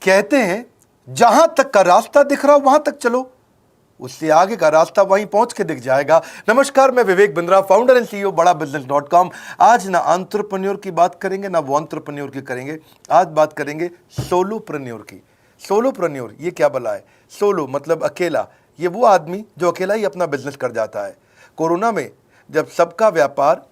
कहते हैं जहां तक का रास्ता दिख रहा हो वहां तक चलो, उससे आगे का रास्ता वहीं पहुंच के दिख जाएगा। नमस्कार, मैं Vivek Bindra, founder and CEO बड़ा बिजनेस.com। आज ना एंटरप्रेन्योर की बात करेंगे ना वो एंटरप्रेन्योर की करेंगे, आज बात करेंगे सोलोप्रेन्योर की। सोलोप्रेन्योर ये क्या भला है? सोलो मतलब अकेला, ये वो आदमी जो अकेला ही अपना बिजनेस कर जाता है। कोरोना में जब सबका व्यापार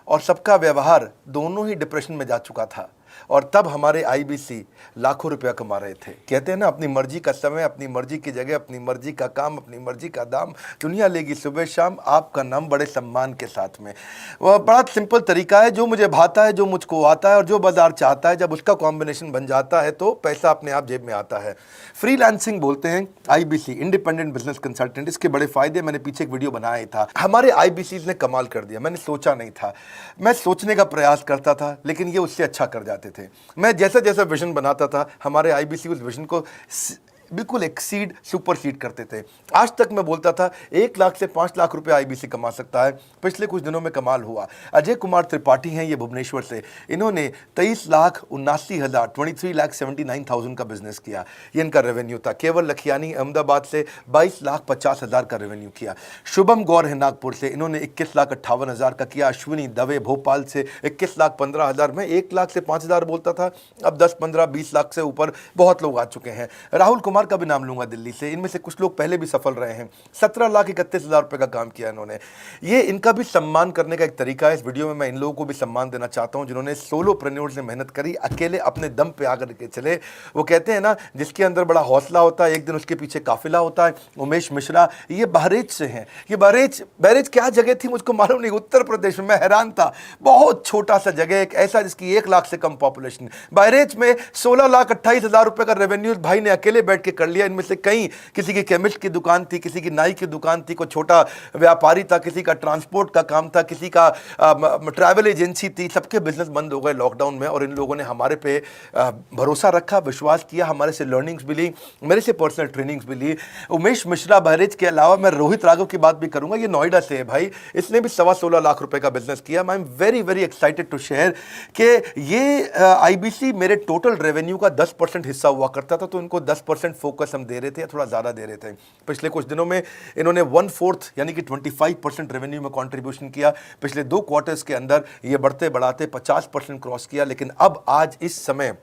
और सबका व्यवहार दोनों ही डिप्रेशन में जा चुका था, और तब हमारे आईबीसी लाखों रुपया कमा रहे थे। कहते हैं ना, अपनी मर्जी का समय, अपनी मर्जी की जगह, अपनी मर्जी का काम, अपनी मर्जी का दाम, दुनिया लेगी सुबह शाम आपका नाम बड़े सम्मान के साथ में। वह बड़ा सिंपल तरीका है, जो मुझे भाता है, जो मुझको आता है और जो बाजार चाहता है, जब उसका कॉम्बिनेशन बन जाता है तो पैसा अपने आप जेब में आता है। फ्रीलांसिंग बोलते हैं आईबीसी, इंडिपेंडेंट बिजनेस कंसल्टेंट। इसके बड़े फायदे मैंने पीछे एक वीडियो बनाया ही था। हमारे आईबीसी ने कमाल कर दिया, मैंने सोचा नहीं था। मैं सोचने का प्रयास करता था लेकिन ये उससे अच्छा कर जाते थे। मैं जैसा जैसा विजन बनाता था, हमारे आईबीसी उस विजन को बिल्कुल एक्सीड सुपरसीड करते थे। आज तक मैं बोलता था 1 लाख से 5 लाख रुपए आईबीसी कमा सकता है। पिछले कुछ दिनों में कमाल हुआ। अजय कुमार त्रिपाठी हैं ये भुवनेश्वर से, इन्होंने 23,79,000 23,79,000 का बिजनेस किया। ये इनका रेवेन्यू था। केवल लखियानी अहमदाबाद से 22,50,000 का रेवेन्यू किया। शुभम गौर है नागपुर से, इन्होंने 21,58,000 का किया। अश्विनी दवे भोपाल से 21,15,000। मैं 1 लाख से 5,000 बोलता था, अब 10, 15, 20 लाख से ऊपर बहुत लोग आ चुके हैं। राहुल कुमार का भी नाम लूंगा दिल्ली से, इनमें से कुछ लोग पहले भी सफल रहे हैं। 17,31,000 रुपए का काम किया इन्होंने। ये इनका भी सम्मान करने का एक तरीका है। इस वीडियो में मैं इन लोगों को भी सम्मान देना चाहता हूं जिन्होंने सोलोप्रेन्योर से मेहनत करी, अकेले अपने दम पे आकर के चले। वो कहते हैं ना, जिसके अंदर बड़ा हौसला होता है एक दिन उसके पीछे काफिला होता है। उमेश मिश्रा ये बहरेच से हैं। ये बहरेच क्या जगह थी मुझको मालूम नहीं, उत्तर प्रदेश में। मैं हैरान था, बहुत छोटा सा जगह, एक ऐसा जिसकी 1 लाख से कम पॉपुलेशन। बहरेच में 16,28,000 रुपए का रेवेन्यू भाई ने अकेले बैठ के कर लिया। इनमें से कई, किसी की केमिस्ट की दुकान थी, किसी की नाई की दुकान थी, कोई छोटा व्यापारी था, किसी का ट्रांसपोर्ट का काम था, किसी का ट्रैवल एजेंसी थी। सबके बिजनेस बंद हो गए लॉकडाउन में, और इन लोगों ने हमारे पे भरोसा रखा, विश्वास किया, हमारे से लर्निंग्स भी ली, मेरे से पर्सनल ट्रेनिंग्स भी ली। उमेश मिश्रा बहरेज के अलावा मैं रोहित राघव की बात भी करूंगा, ये नोएडा से है भाई, इसने भी 16.25 लाख रुपए का बिजनेस किया। I am very very excited to share कि ये आईबीसी मेरे टोटल रेवेन्यू का 10% हिस्सा हुआ करता था, तो इनको 10% फोकस हम दे रहे थे, या थोड़ा ज़्यादा दे रहे थे। पिछले कुछ दिनों में इन्होंने 1/4 यानी कि 25% रेवेन्यू में कंट्रीब्यूशन किया। पिछले 2 क्वार्टर्स के अंदर ये बढ़ते बढ़ाते 50% क्रॉस किया। लेकिन अब आज इस समय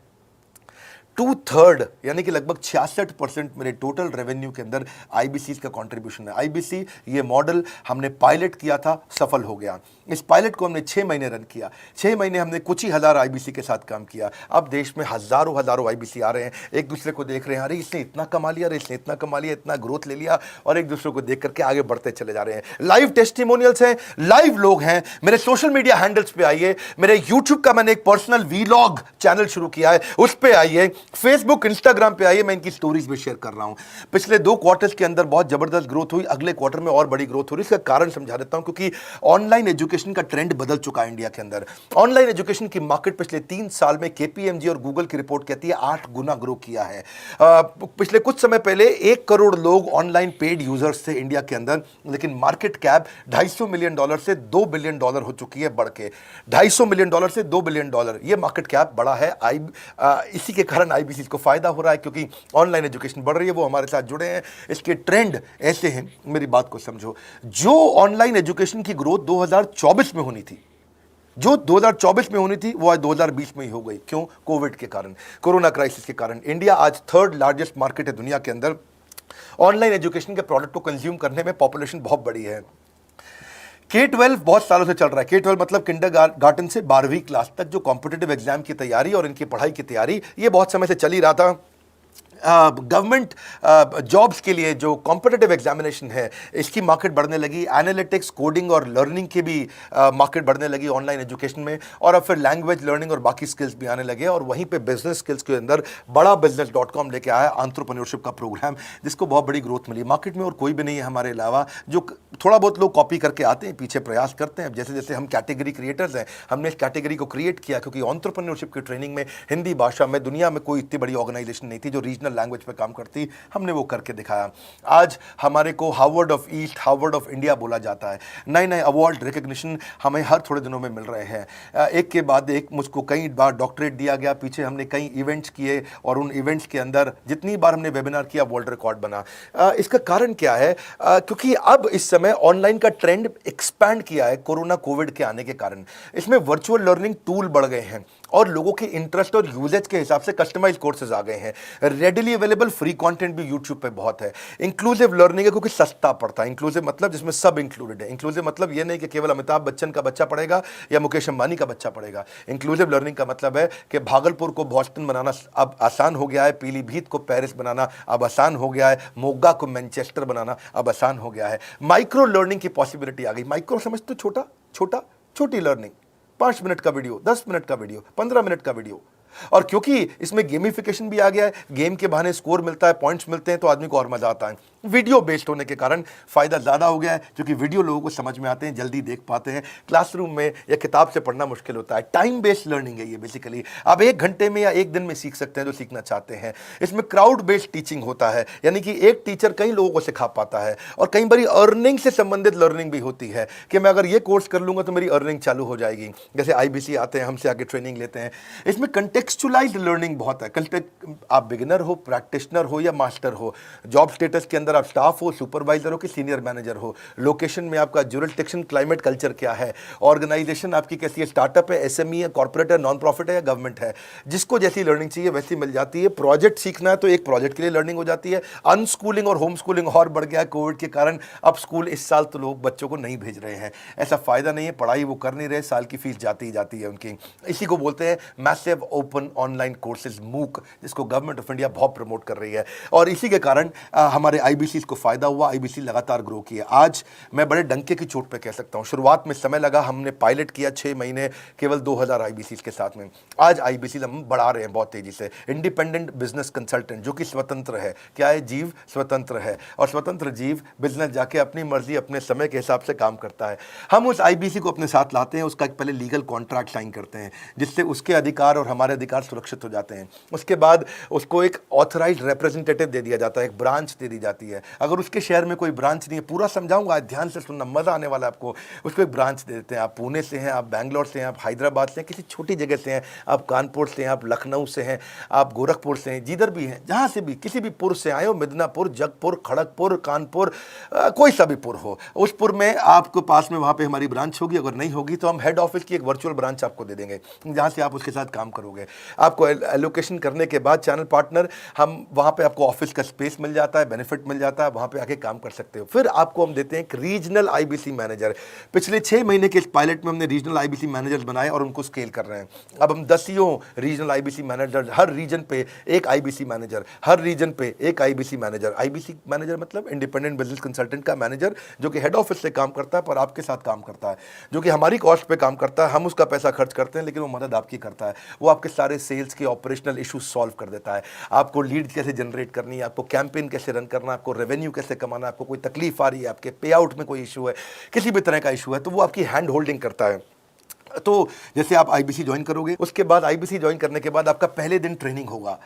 2/3 यानी कि लगभग 66% मेरे टोटल रेवेन्यू के अंदर आईबीसी का कंट्रीब्यूशन है। आईबीसी ये मॉडल हमने पायलट किया था, सफल हो गया। इस पायलट को हमने 6 महीने रन किया। 6 महीने हमने कुछ ही हज़ार आईबीसी के साथ काम किया। अब देश में हज़ारों आईबीसी आ रहे हैं, एक दूसरे को देख रहे हैं, अरे इसने इतना कमा लिया, अरे इसने इतना कमा लिया, इतना ग्रोथ ले लिया, और एक दूसरे को देख करके आगे बढ़ते चले जा रहे हैं। लाइव टेस्टिमोनियल्स हैं, लाइव लोग हैं। मेरे सोशल मीडिया हैंडल्स पे आइए, मेरे यूट्यूब का मैंने एक पर्सनल वीलॉग चैनल शुरू किया है, उस पर आइए, फेसबुक इंस्टाग्राम पे आइए, मैं इनकी स्टोरीज भी शेयर कर रहा हूं। पिछले 2 क्वार्टर्स के अंदर बहुत जबरदस्त ग्रोथ हुई, अगले क्वार्टर में और बड़ी ग्रोथ हो रही है। इसका कारण समझा देता हूं, क्योंकि ऑनलाइन एजुकेशन का ट्रेंड बदल चुका है इंडिया के अंदर। ऑनलाइन एजुकेशन की मार्केट पिछले 3 साल में केपीएमजी और गूगल की रिपोर्ट कहती है 8 गुना ग्रो किया है। पिछले कुछ समय पहले 1 करोड़ लोग ऑनलाइन पेड यूजर्स थे इंडिया के अंदर, लेकिन मार्केट कैप $250 मिलियन से $2 बिलियन हो चुकी है, बढ़ के $250 मिलियन से $2 बिलियन। ये मार्केट कैप बड़ा है। इसी के कारण आईबीसी को फायदा हो रहा है, क्योंकि ऑनलाइन एजुकेशन बढ़ रही है, वो हमारे साथ जुड़े हैं। इसके ट्रेंड ऐसे हैं, मेरी बात को समझो। जो ऑनलाइन एजुकेशन की ग्रोथ 2024 में होनी थी, जो 2024 में होनी थी, वो आज 2020 में ही हो गई। क्यों? कोविड के कारण, कोरोना क्राइसिस के कारण। इंडिया आज 3rd लार्जेस्ट मार्केट है दुनिया के अंदर। ऑनलाइन एजुकेशन के प्रोडक्ट को कंज्यूम करने में पॉपुलेशन बहुत बड़ी है। K-12 बहुत सालों से चल रहा है। K-12 मतलब किंडरगार्टन से 12वीं क्लास तक, जो कॉम्पिटिटिव एग्जाम की तैयारी और इनकी पढ़ाई की तैयारी, ये बहुत समय से चल ही रहा था। गवर्नमेंट जॉब्स के लिए जो कॉम्पिटिटिव एग्जामिनेशन है, इसकी मार्केट बढ़ने लगी। एनालिटिक्स, कोडिंग और लर्निंग की भी मार्केट बढ़ने लगी ऑनलाइन एजुकेशन में, और अब फिर लैंग्वेज लर्निंग और बाकी स्किल्स भी आने लगे। और वहीं पे बिजनेस स्किल्स के अंदर बड़ा बिजनेस.com लेके आया एंटरप्रेन्योरशिप का प्रोग्राम, जिसको बहुत बड़ी ग्रोथ मिली। मार्केट में और कोई भी नहीं है हमारे अलावा, जो थोड़ा बहुत लोग कॉपी करके आते हैं, पीछे प्रयास करते हैं। जैसे जैसे हम कैटेगरी क्रिएटर्स हैं, हमने इस कैटेगरी को क्रिएट किया, क्योंकि एंटरप्रेन्योरशिप की ट्रेनिंग में हिंदी भाषा में दुनिया में कोई इतनी बड़ी ऑर्गेनाइजेशन नहीं थी जो रीजनल सिंगल लैंग्वेज पे काम करती, हमने वो करके दिखाया। आज हमारे को Harvard of east, Harvard of India बोला जाता है। नए नए अवार्ड रिकग्निशन हमें हर थोड़े दिनों में मिल रहे हैं। एक के बाद एक मुझको कई बार डॉक्टरेट दिया गया, पीछे हमने कई इवेंट्स किए और उन इवेंट्स के अंदर जितनी बार हमने वेबिनार किया वर्ल्ड रिकॉर्ड बना। इसका कारण क्या है? क्योंकि अब इस समय ऑनलाइन का ट्रेंड एक्सपैंड किया है कोरोना कोविड के आने के कारण। इसमें वर्चुअल लर्निंग टूल बढ़ गए हैं और लोगों के इंटरेस्ट और यूजेज के हिसाब से कस्टमाइज कोर्सेज आ गए हैं। रेडिली अवेलेबल फ्री कंटेंट भी यूट्यूब पे बहुत है। इंक्लूसिव लर्निंग है क्योंकि सस्ता पड़ता है। इंक्लूसिव मतलब जिसमें सब इंक्लूडेड है। इंक्लूसिव मतलब ये नहीं कि केवल अमिताभ बच्चन का बच्चा पढ़ेगा या मुकेश अंबानी का बच्चा पढ़ेगा। इंक्लूसिव लर्निंग का मतलब है कि भागलपुर को बॉस्टन बनाना अब आसान हो गया है, पीलीभीत को पेरिस बनाना अब आसान हो गया है, मोगा को मैनचेस्टर बनाना अब आसान हो गया है। माइक्रो लर्निंग की पॉसिबिलिटी आ गई। माइक्रो समझ तो छोटी लर्निंग, 5 मिनट का वीडियो, 10 मिनट का वीडियो, 15 मिनट का वीडियो। और क्योंकि इसमें गेमिफिकेशन भी आ गया है, गेम के बहाने स्कोर मिलता है, पॉइंट्स मिलते हैं, तो आदमी को और मजा आता है। वीडियो बेस्ड होने के कारण फायदा ज्यादा हो गया है, क्योंकि वीडियो लोगों को समझ में आते हैं, जल्दी देख पाते हैं। क्लासरूम में या किताब से पढ़ना मुश्किल होता है। टाइम बेस्ड लर्निंग है ये बेसिकली। आप 1 घंटे में या 1 दिन में सीख सकते हैं जो सीखना चाहते हैं। इसमें क्राउड बेस्ड टीचिंग होता है, यानी कि एक टीचर कई लोगों को सिखा पाता है। और कई बार अर्निंग से संबंधित लर्निंग भी होती है कि मैं अगर ये कोर्स कर लूंगा तो मेरी अर्निंग चालू हो जाएगी। जैसे IBC आते हैं, हमसे आगे ट्रेनिंग लेते हैं। इसमें कंटेक्चुअलाइज्ड लर्निंग बहुत है। आप बिगिनर हो, प्रैक्टिशनर हो या मास्टर हो, जॉब स्टेटस के अंदर आप स्टाफ हो, सुपरवाइजर हो कि सीनियर मैनेजर हो, लोकेशन में आपका जुरिस्डिक्शन, क्लाइमेट, कल्चर क्या है, ऑर्गेनाइजेशन आपकी कैसी है, स्टार्टअप है, SME है, कॉर्पोरेट है, नॉन प्रॉफिट है या गवर्नमेंट है, जिसको जैसी लर्निंग चाहिए वैसी मिल जाती है। प्रोजेक्ट सीखना है तो एक प्रोजेक्ट के लिए लर्निंग हो जाती है। अनस्कूलिंग और होम स्कूलिंग और बढ़ गया है कोविड के कारण। अब स्कूल इस साल तो लोग बच्चों को नहीं भेज रहे हैं। ऐसा फायदा नहीं है, पढ़ाई वो कर नहीं रहे, साल की फीस जाती ही जाती है उनकी। इसी को बोलते हैं massive open online courses, MOOC, जिसको गवर्नमेंट ऑफ इंडिया बहुत प्रमोट कर रही है। और इसी के कारण हमारे IBC को फायदा हुआ। IBC लगातार ग्रो किया। आज मैं बड़े डंके की चोट पे कह सकता हूं, शुरुआत में समय लगा, हमने पायलट किया 6 महीने केवल 2000 IBC के साथ में। आज IBC हम बढ़ा रहे हैं बहुत तेजी से। इंडिपेंडेंट बिजनेस कंसल्टेंट, जो कि स्वतंत्र है। क्या है? जीव स्वतंत्र है। और स्वतंत्र जीव बिजनेस जाके अपनी मर्जी अपने समय के हिसाब से काम करता है। हम उस IBC को अपने साथ लाते हैं, उसका एक पहले लीगल कॉन्ट्रैक्ट साइन करते हैं, जिससे उसके अधिकार और हमारे अधिकार सुरक्षित हो जाते हैं। उसके बाद उसको एक ऑथराइज्ड रिप्रेजेंटेटिव दे दिया जाता है, एक ब्रांच दे दी जाती है। अगर उसके शहर में कोई ब्रांच नहीं है, पूरा समझाऊंगा, ध्यान से सुनना, मजा आने वाला है आपको। उसको एक ब्रांच दे देते हैं। आप पुणे से हैं, आप बैंगलोर से हैं, आप हैदराबाद से हैं, किसी छोटी जगह से हैं, आप कानपुर से हैं, आप लखनऊ से हैं, आप गोरखपुर से हैं, जिधर भी हैं, जहाँ से भी, किसी भी पुर से आए हो, मिदनापुर, जगपुर, खड़गपुर, कानपुर, कोई सा भी पुर हो, उस पुर में आपको पास में वहाँ पे हमारी ब्रांच होगी। अगर नहीं होगी तो हम हेड ऑफिस की एक वर्चुअल ब्रांच आपको दे देंगे, जहाँ से आप उसके साथ काम करोगे। आपको एलोकेशन करने के बाद चैनल पार्टनर, हम वहाँ पे आपको ऑफिस का स्पेस मिल जाता है, बेनिफिट मिल जाता है, वहाँ पे आके काम कर सकते हो। फिर आपको हम देते हैं एक रीजनल IBC मैनेजर। पिछले 6 महीने के इस पायलट में हमने रीजनल IBC मैनेजर्स बनाए और उनको स्केल कर रहे हैं। अब हम 10 रीजनल IBC मैनेजर, हर रीजन पे एक IBC मैनेजर, हर रीजन पे एक IBC मैनेजर। IBC मैनेजर मतलब इंडिपेंडेंट बिजनेस कंसल्टेंट का मैनेजर, जो कि हेड ऑफिस से काम करता है पर आपके साथ काम करता है, जो कि हमारी कॉस्ट पे काम करता है। हम उसका पैसा खर्च करते हैं, लेकिन वो मदद आपकी करता है। वो आपके सारे सेल्स के ऑपरेशनल इशू सॉल्व कर देता है। आपको लीड कैसे जनरेट करनी है, आपको कैंपेन कैसे रन करना है, आपको रेवेन्यू कैसे कमाना है, आपको कोई तकलीफ आ रही है, आपके पे आउट में कोई इशू है, किसी भी तरह का इशू है, तो वो आपकी हैंड होल्डिंग करता है। तो जैसे आप IBC ज्वाइन करोगे, उसके बाद IBC ज्वाइन करने के बाद आपका पहले दिन ट्रेनिंग होगा।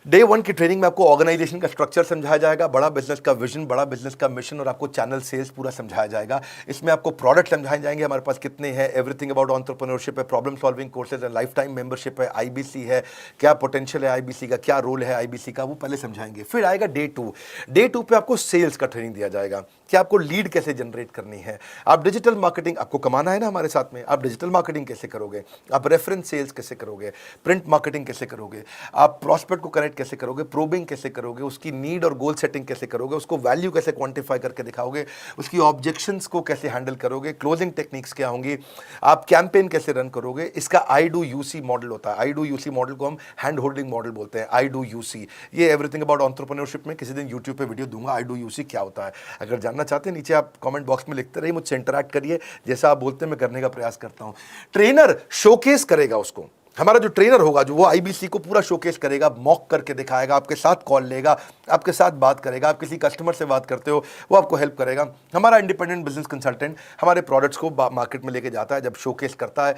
डे 1 की ट्रेनिंग में आपको ऑर्गेनाइजेशन का स्ट्रक्चर समझाया जाएगा, बड़ा बिजनेस का विजन, बड़ा बिजनेस का मिशन, और आपको चैनल सेल्स पूरा समझाया जाएगा। इसमें आपको प्रोडक्ट समझाए जाएंगे, हमारे पास कितने हैं, एवरीथिंग अबाउट एंटरप्रेन्योरशिप है, प्रॉब्लम सॉल्विंग कोर्सेज है, लाइफ टाइम मेंबरशिप है, IBC है, क्या पोटेंशियल है IBC का, क्या रोल है IBC का, वो पहले समझाएंगे। फिर आएगा डे 2। डे 2 पे आपको सेल्स का ट्रेनिंग दिया जाएगा कि आपको लीड कैसे जनरेट करनी है, आप डिजिटल मार्केटिंग, आपको कमाना है ना हमारे साथ में, आप डिजिटल मार्केटिंग कैसे करोगे, आप रेफरेंस सेल्स कैसे करोगे, प्रिंट मार्केटिंग कैसे करोगे, आप प्रॉस्पेक्ट को कनेक्ट कैसे करोगे, प्रोबिंग कैसे करोगे, उसकी नीड और गोल सेटिंग कैसे करोगे, उसको वैल्यू कैसे क्वांटिफाई करके दिखाओगे, उसकी ऑब्जेक्शंस को कैसे हैंडल करोगे, क्लोजिंग टेक्निक्स क्या होंगी, आप कैंपेन कैसे रन करोगे। इसका I-Do-You-See मॉडल होता है। I-Do-You-See मॉडल को हम हैंड होल्डिंग मॉडल बोलते हैं। I-Do-You-See, ये एवरीथिंग अबाउट एंटरप्रेन्योरशिप में किसी दिन यूट्यूब पे वीडियो दूंगा। I-Do-You-See क्या होता है, अगर जानना चाहते हैं नीचे आप कमेंट बॉक्स में लिखते रहिए, मुझसे इंटरैक्ट करिए, जैसा आप बोलते हैं मैं करने का प्रयास करता हूं। ट्रेनर शोकेस करेगा उसको, हमारा जो ट्रेनर होगा, जो वो आईबीसी को पूरा शोकेस करेगा, मॉक करके दिखाएगा, आपके साथ कॉल लेगा, आपके साथ बात करेगा, आप किसी कस्टमर से बात करते हो वो आपको हेल्प करेगा। हमारा इंडिपेंडेंट बिजनेस कंसल्टेंट हमारे प्रोडक्ट्स को मार्केट में लेके जाता है, जब शोकेस करता है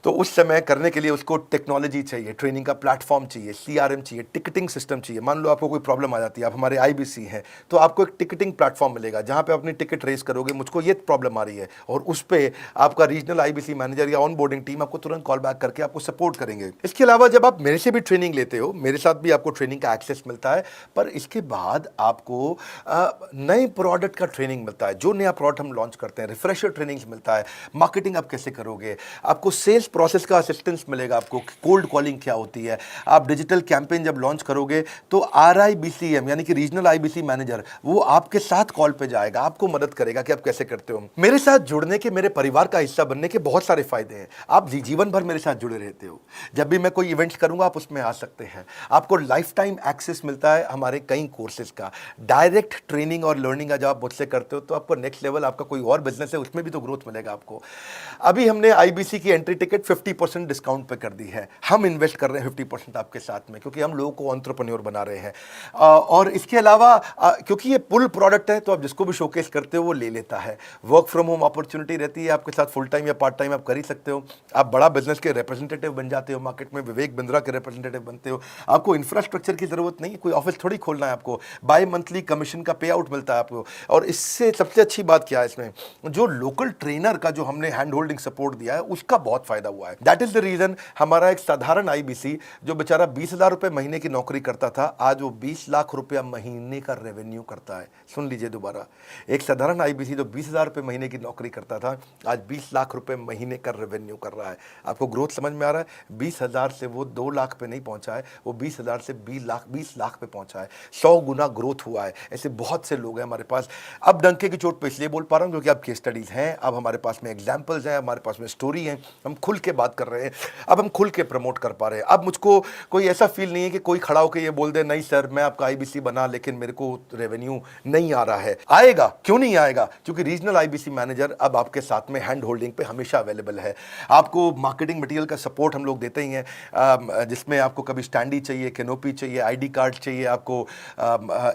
तो उस समय करने के लिए उसको टेक्नोलॉजी चाहिए, ट्रेनिंग का प्लेटफॉर्म चाहिए, सीआरएम चाहिए, टिकटिंग सिस्टम चाहिए। मान लो आपको कोई प्रॉब्लम आ जाती है, आप हमारे आईबीसी हैं, तो आपको एक टिकटिंग प्लेटफॉर्म मिलेगा जहां पे अपनी टिकट रेस करोगे, मुझको ये प्रॉब्लम आ रही है, और उस पर आपका रीजनल आईबीसी मैनेजर या ऑन बोर्डिंग टीम आपको तुरंत कॉल बैक करके आपको सपोर्ट करेंगे। इसके अलावा जब आप मेरे से भी ट्रेनिंग लेते हो, मेरे साथ भी आपको ट्रेनिंग का एक्सेस मिलता है, पर इसके बाद आपको नए प्रोडक्ट का ट्रेनिंग मिलता है। जो नया प्रोडक्ट हम लॉन्च करते हैं, रिफ्रेशर ट्रेनिंग्स मिलता है, मार्केटिंग आप कैसे करोगे, आपको सेल्स प्रोसेस का असिस्टेंस मिलेगा, आपको कोल्ड कॉलिंग क्या होती है, आप डिजिटल कैंपेन जब लॉन्च करोगे तो आरआईबीसीएम यानी कि रीजनल आईबीसी मैनेजर वो आपके साथ कॉल पे जाएगा, आपको मदद करेगा कि आप कैसे करते हो। मेरे साथ जुड़ने के, मेरे परिवार का हिस्सा बनने के बहुत सारे फायदे हैं। आप जीवन भर मेरे साथ जुड़े रहते हो, जब भी मैं कोई इवेंट्स करूंगा आप उसमें आ सकते हैं। आपको लाइफ टाइम एक्सेस मिलता है हमारे कई कोर्सेज का, डायरेक्ट ट्रेनिंग और लर्निंग जब आप मुझसे करते हो तो आपको नेक्स्ट लेवल, आपका कोई और बिजनेस है उसमें भी तो ग्रोथ मिलेगा आपको। अभी हमने आईबीसी की एंट्री टिकट 50% डिस्काउंट पे कर दी है। हम इन्वेस्ट कर रहे हैं 50% आपके साथ में, क्योंकि हम लोगों को एंटरप्रेन्योर बना रहे हैं। और इसके अलावा क्योंकि ये पुल प्रोडक्ट है तो आप जिसको भी शोकेस करते हो वो ले लेता है। वर्क फ्रॉम होम अपॉर्चुनिटी रहती है आपके साथ, फुल टाइम या पार्ट टाइम आप कर ही सकते हो। आप बड़ा बिजनेस के रिप्रेजेंटेटिव बन जाते हो, मार्केट में विवेक बिंद्रा के रिप्रेजेंटेटिव बनते हो। आपको इंफ्रास्ट्रक्चर की जरूरत नहीं, कोई ऑफिस थोड़ी खोलना है आपको, बाय मंथली कमीशन का पे आउट मिलता है आपको। और इससे सबसे अच्छी बात क्या है, इसमें जो लोकल ट्रेनर का जो हमने हैंड होल्डिंग सपोर्ट दिया है उसका बहुत फायदा हुआ है। दैट इज द रीजन हमारा एक साधारण आईबीसी जो बेचारा 20,000 रुपए महीने की नौकरी करता था, आज वो 20 लाख रुपया महीने का रेवेन्यू करता है। सुन लीजिए दोबारा, एक साधारण आईबीसी जो 20,000 रुपए महीने की नौकरी करता था, आज 20 लाख रुपए महीने का रेवेन्यू कर रहा है। आपको ग्रोथ समझ में आ रहा है? 20,000 से वो 2 लाख पे नहीं पहुंचा है, वो 20,000 से 20 लाख पे पहुंचा है। 100 गुना ग्रोथ हुआ है। ऐसे बहुत से लोग हैं हमारे पास। अब डंके की चोट पे इसलिए बोल पा रहा हूं क्योंकि अब केस स्टडीज हैं, अब हमारे पास में एग्जांपल्स हैं, हमारे पास में स्टोरी है, हम खुल के बात कर रहे हैं, अब हम खुल के प्रमोट कर पा रहे हैं। अब मुझको कोई ऐसा फील नहीं है कि कोई खड़ा होकर ये बोल दे नहीं सर मैं आपका आईबीसी बना लेकिन मेरे को रेवेन्यू नहीं आ रहा है। आएगा, क्यों नहीं आएगा? क्योंकि रीजनल आईबीसी मैनेजर अब आपके साथ में हैंड होल्डिंग पे हमेशा अवेलेबल है। आपको मार्केटिंग मटेरियल का सपोर्ट हम लोग देते ही हैं, जिसमें आपको कभी स्टैंडी चाहिए, कैनोपी चाहिए, आईडी कार्ड चाहिए, आपको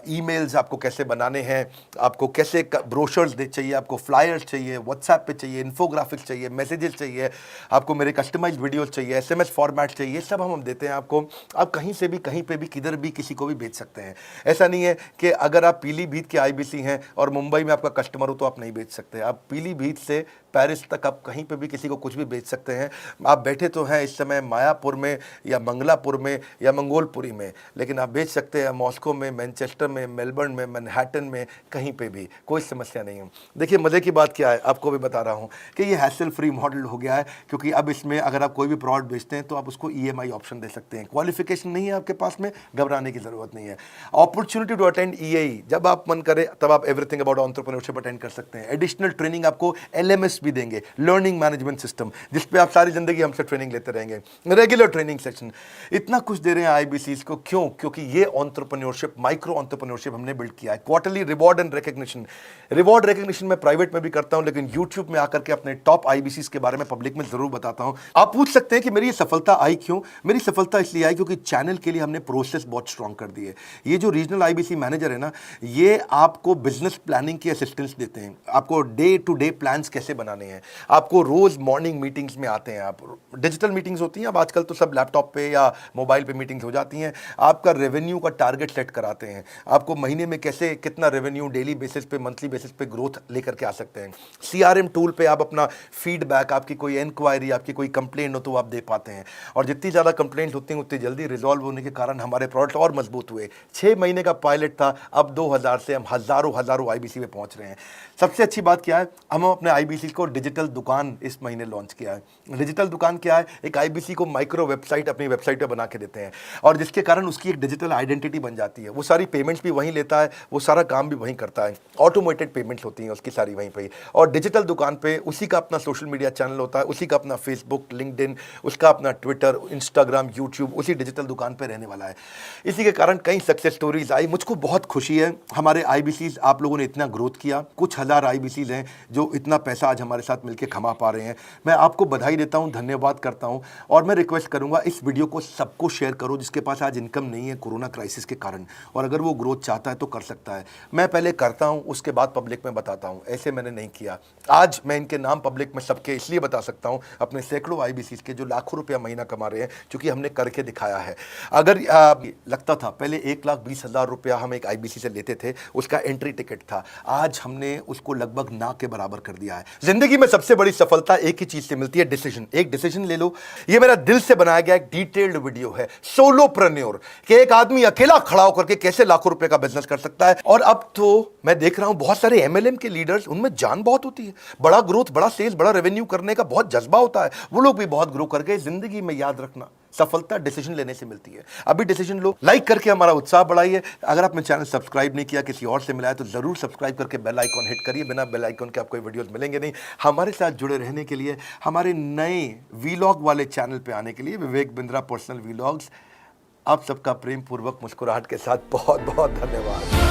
ईमेल्स आपको कैसे बनाने हैं, आपको कैसे ब्रोशर्स चाहिए, आपको फ्लायर्स चाहिए, व्हाट्सएप पे चाहिए, इन्फोग्राफिक्स चाहिए, मैसेजेस चाहिए, आपको मेरे कस्टमाइज्ड वीडियोस चाहिए, एसएमएस फॉर्मेट चाहिए, सब हम देते हैं आपको। आप कहीं से भी, कहीं पे भी, किधर भी किसी को भी भेज सकते हैं। ऐसा नहीं है कि अगर आप पीलीभीत के आईबीसी हैं और मुंबई में आपका कस्टमर हो तो आप नहीं बेच सकते। आप पीलीभीत से पेरिस तक आप कहीं पे भी किसी को कुछ भी बेच सकते हैं। आप बैठे तो हैं इस समय मायापुर में या मंगलापुर में या मंगोलपुरी में, लेकिन आप बेच सकते हैं मॉस्को में, मैनचेस्टर में, मेलबर्न में, मैनहट्टन में, कहीं पे भी, कोई समस्या नहीं है। देखिए मज़े की बात क्या है, आपको भी बता रहा हूँ कि ये हैसल फ्री मॉडल हो गया है, क्योंकि अब इसमें अगर आप कोई भी प्रोडक्ट बेचते हैं तो आप उसको ईएमआई ऑप्शन दे सकते हैं। क्वालिफिकेशन नहीं है आपके पास में, घबराने की जरूरत नहीं है। अपॉर्चुनिटी टू अटेंड ईएई, जब आप मन करे तब आप एवरीथिंग अबाउट एंटरप्रेन्योरशिप अटेंड कर सकते हैं। एडिशनल ट्रेनिंग आपको एलएमएस भी देंगे, लर्निंग मैनेजमेंट सिस्टम, जिस पे आप सारी जिंदगी हमसे ट्रेनिंग लेते रहेंगे। रेगुलर ट्रेनिंग सेक्शन, इतना कुछ दे रहे हैं आईबीसीज को। क्यों? क्योंकि ये एंटरप्रेन्योरशिप, माइक्रो एंटरप्रेन्योरशिप हमने बिल्ड किया है। Quarterly reward and recognition, reward recognition मैं प्राइवेट में भी करता हूं, लेकिन यूट्यूब में आकर के अपने टॉप आईबीसीज के बारे में पब्लिक में जरूर बताता हूं। आप पूछ सकते हैं कि मेरी ये सफलता आई क्यों? मेरी सफलता इसलिए आई क्योंकि चैनल के लिए हमने प्रोसेस बहुत स्ट्रांग कर दी है। ये जो रीजनल आईबीसी मैनेजर है ना, ये आपको बिजनेस प्लानिंग की असिस्टेंस देते हैं, आपको डे टू डे प्लान्स कैसे बनाने हैं, आपको रोज मॉर्निंग मीटिंग्स में आते हैं। आप डिजिटल मीटिंग्स होती हैं, अब आजकल तो सब लैपटॉप पे या मोबाइल पे मीटिंग्स हो जाती हैं। आपका रेवेन्यू का टारगेट सेट कराते हैं, आपको महीने में कैसे कितना रेवेन्यू डेली बेसिस पे, मंथली बेसिस पे ग्रोथ लेकर के आ सकते हैं। सीआरएम टूल पे आप अपना फीडबैक, आपकी कोई इंक्वायरी, आपकी कोई कंप्लेंट हो तो आप दे पाते हैं। और जितनी ज़्यादा कंप्लेंट होती हैं उतनी जल्दी रिजॉल्व होने के कारण हमारे प्रोडक्ट और मजबूत हुए। 6 महीने का पायलट था, अब 2000 से हम हज़ारों आईबीसी पे पहुंच रहे हैं। सबसे अच्छी बात क्या है, हम अपने आईबीसी को डिजिटल दुकान इस महीने लॉन्च किया है। डिजिटल दुकान क्या है? एक आईबीसी को माइक्रो वेबसाइट अपनी वेबसाइट पे बना के देते हैं, और जिसके कारण उसकी एक डिजिटल आइडेंटिटी बन जाती है। वो सारी पेमेंट्स भी वहीं लेता है, वो सारा काम भी वहीं करता है, ऑटोमेटेड पेमेंट्स होती हैं उसकी सारी वहीं पे। और डिजिटल दुकान पे उसी का अपना सोशल मीडिया चैनल होता है, उसी का अपना फेसबुक, लिंक्डइन, उसका अपना ट्विटर, इंस्टाग्राम, यूट्यूब उसी डिजिटल दुकान पे रहने वाला है। इसी के कारण कई सक्सेस स्टोरीज आई। मुझको बहुत खुशी है, हमारे आईबीसीज आप लोगों ने इतना ग्रोथ किया। कुछ हज़ार आईबीसीज हैं जो इतना पैसा आज हमारे साथ मिलकर कमा पा रहे हैं। मैं आपको बधाई देता हूं, धन्यवाद करता हूं और मैं रिक्वेस्ट करूंगा इस वीडियो को सबको शेयर करो जिसके पास आज इनकम नहीं है कोरोना क्राइसिस के कारण, और अगर वो ग्रोथ चाहता है तो कर सकता है। मैं पहले करता हूं, उसके बाद पब्लिक में बताता हूं, ऐसे मैंने नहीं किया। आज मैं इनके नाम पब्लिक में सबके इसलिए बता सकता हूं, अपने सैकड़ों आईबीसी के जो लाखों रुपया महीना कमा रहे हैं, क्योंकि हमने करके दिखाया है। अगर लगता था पहले 1,20,000 रुपया हम एक आईबीसी से लेते थे, उसका एंट्री टिकट था, आज हमने उसको लगभग ना के बराबर कर दिया है। जिंदगी में सबसे बड़ी सफलता एक ही चीज से मिलती है, डिसीजन। एक डिसीजन ले लो। ये मेरा दिल से बनाया गया एक डिटेल्ड वीडियो है, सोलोप्रेन्योर, कि एक आदमी अकेला खड़ा होकर के कैसे लाखों रुपए का बिजनेस कर सकता है। और अब तो मैं देख रहा हूं बहुत सारे एमएलएम के लीडर्स, उनमें जान बहुत होती है, बड़ा ग्रोथ, बड़ा सेल्स, बड़ा रेवेन्यू करने का बहुत जज्बा होता है, वो लोग भी बहुत ग्रो कर गए। जिंदगी में याद रखना, सफलता डिसीजन लेने से मिलती है। अभी डिसीजन लो, लाइक करके हमारा उत्साह बढ़ाइए। अगर आपने चैनल सब्सक्राइब नहीं किया, किसी और से मिला है, तो जरूर सब्सक्राइब करके बेल आइकॉन हिट करिए। बिना बेल आइकॉन के आपको वीडियोस मिलेंगे नहीं। हमारे साथ जुड़े रहने के लिए, हमारे नए वीलॉग वाले चैनल पे आने के लिए, विवेक बिंद्रा पर्सनल वीलॉग्स, आप सबका प्रेम पूर्वक मुस्कुराहट के साथ बहुत बहुत धन्यवाद।